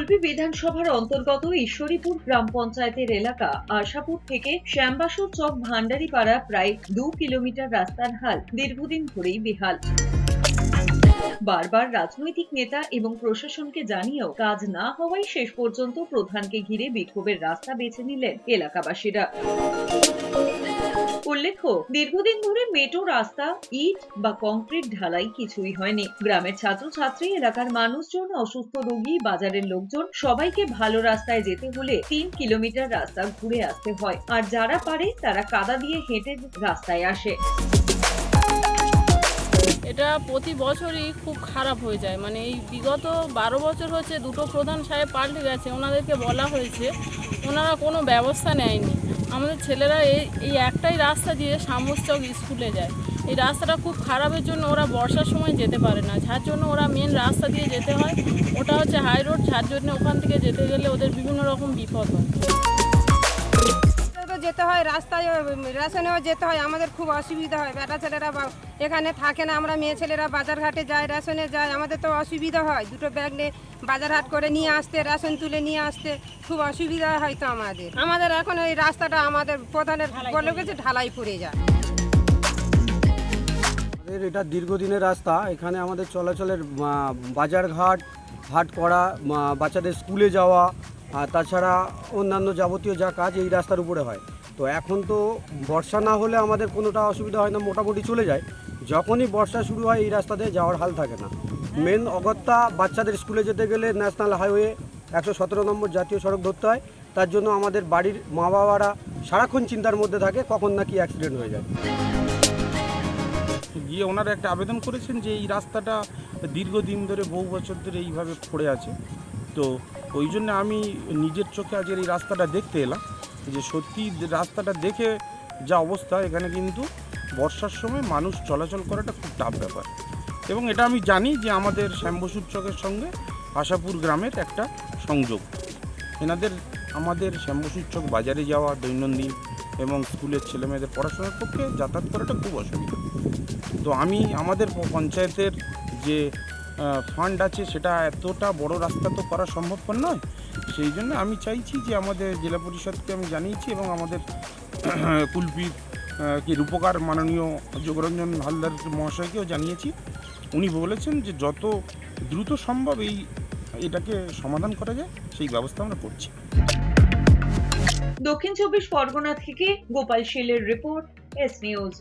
কুলপি বিধানসভার অন্তর্গত ঈশ্বরীপুর গ্রাম পঞ্চায়েতের এলাকা আশাপুর থেকে শ্যামবাসুর চক ভান্ডারীপাড়া প্রায় 2 কিলোমিটার রাস্তার হাল দীর্ঘদিন ধরেই বেহাল। বারবার রাজনৈতিক নেতা এবং প্রশাসনকে জানিয়েও কাজ না হওয়ায় শেষ পর্যন্ত প্রধানকে ঘিরে বিক্ষোভের রাস্তা বেছে নিলেন এলাকাবাসীরা। উল্লেখ্য, দীর্ঘদিন ধরে মেটো রাস্তা, ইট বা কংক্রিট ঢালাই কিছুই হয়নি। গ্রামের ছাত্রছাত্রী, এলাকার মানুষজন, অসুস্থ রোগী, বাজারের লোকজন সবাইকে ভালো রাস্তায় যেতে হলে 3 কিলোমিটার রাস্তা ঘুরে আসতে হয়। আর যারা পারে তারা কাদা দিয়ে হেঁটে রাস্তায় আসে। এটা প্রতি বছরই খুব খারাপ হয়ে যায়। মানে এই বিগত 12 বছর হচ্ছে দুটো প্রধান সাহেব পাল্টে গেছে, ওনাদেরকে বলা হয়েছে, ওনারা কোনো ব্যবস্থা নেয়নি। আমাদের ছেলেরা এই একটাই রাস্তা দিয়ে শামুচক স্কুলে যায়। এই রাস্তাটা খুব খারাপের জন্য ওরা বর্ষার সময় যেতে পারে না, যার জন্য ওরা মেন রাস্তা দিয়ে যেতে হয়। ওটা হচ্ছে হাই রোড, যার জন্য ওখান থেকে যেতে গেলে ওদের বিভিন্ন রকম বিপদ হয়। যেতে হয় রাস্তায়, রেশনেও যেতে হয়, আমাদের খুব অসুবিধা হয়। বেটা ছেলেরা এখানে থাকে না, আমরা মেয়ে ছেলেরা বাজারঘাটে যাই, রেশনে যাই, আমাদের তো অসুবিধা হয়। দুটো ব্যাগ নিয়ে বাজারহাট করে নিয়ে আসতে, রেশন তুলে নিয়ে আসতে খুব অসুবিধা হয়। তো আমাদের এখন এই রাস্তাটা আমাদের প্রধানের বলে গেছে ঢালাই পড়ে যায়। এটা দীর্ঘদিনের রাস্তা। এখানে আমাদের চলাচলের বাজারঘাট হাট করা, বাচ্চাদের স্কুলে যাওয়া, আর তাছাড়া অন্যান্য যাবতীয় যা কাজ এই রাস্তার উপরে হয়। তো এখন তো বর্ষা না হলে আমাদের কোনোটা অসুবিধা হয় না, মোটামুটি চলে যায়। যখনই বর্ষা শুরু হয় এই রাস্তা দিয়ে যাওয়ার হাল থাকে না। মেন অগত্যা বাচ্চাদের স্কুলে যেতে গেলে ন্যাশনাল হাইওয়ে 117 নম্বর জাতীয় সড়ক ধরতে হয়। তার জন্য আমাদের বাড়ির মা বাবারা সারাক্ষণ চিন্তার মধ্যে থাকে কখন নাকি অ্যাক্সিডেন্ট হয়ে যায়। গিয়ে ওনারা একটা আবেদন করেছেন যে এই রাস্তাটা দীর্ঘদিন ধরে, বহু বছর ধরে এইভাবে পড়ে আছে। তো ওই জন্য আমি নিজের চোখে আজকের এই রাস্তাটা দেখতে এলাম, যে সত্যি রাস্তাটা দেখে যা অবস্থা, এখানে কিন্তু বর্ষার সময় মানুষ চলাচল করাটা খুব টাফ ব্যাপার। এবং এটা আমি জানি যে আমাদের শ্যামবসুর চকের সঙ্গে আশাপুর গ্রামের একটা সংযোগ। আমাদের শ্যামবসুর চক বাজারে যাওয়া দৈনন্দিন এবং স্কুলের ছেলেমেয়েদের পড়াশোনার পক্ষে যাতায়াত করাটা খুব অসুবিধা। তো আমি আমাদের পঞ্চায়েতের যে ফান্ড আছে সেটা এতটা বড় রাস্তা তো করা সম্ভবপর নয়। সেই জন্য আমি চাইছি যে আমাদের জেলা পরিষদকে আমি জানিয়েছি এবং আমাদের কুলপির কি রূপকার মাননীয় যোগরঞ্জন হালদার মহাশয়কেও জানিয়েছি। উনি বলেছেন যে যত দ্রুত সম্ভব এটাকে সমাধান করা যায় সেই ব্যবস্থা আমরা করছি। দক্ষিণ 24 পরগনা থেকে গোপাল শীলের রিপোর্ট, এস নিউজ।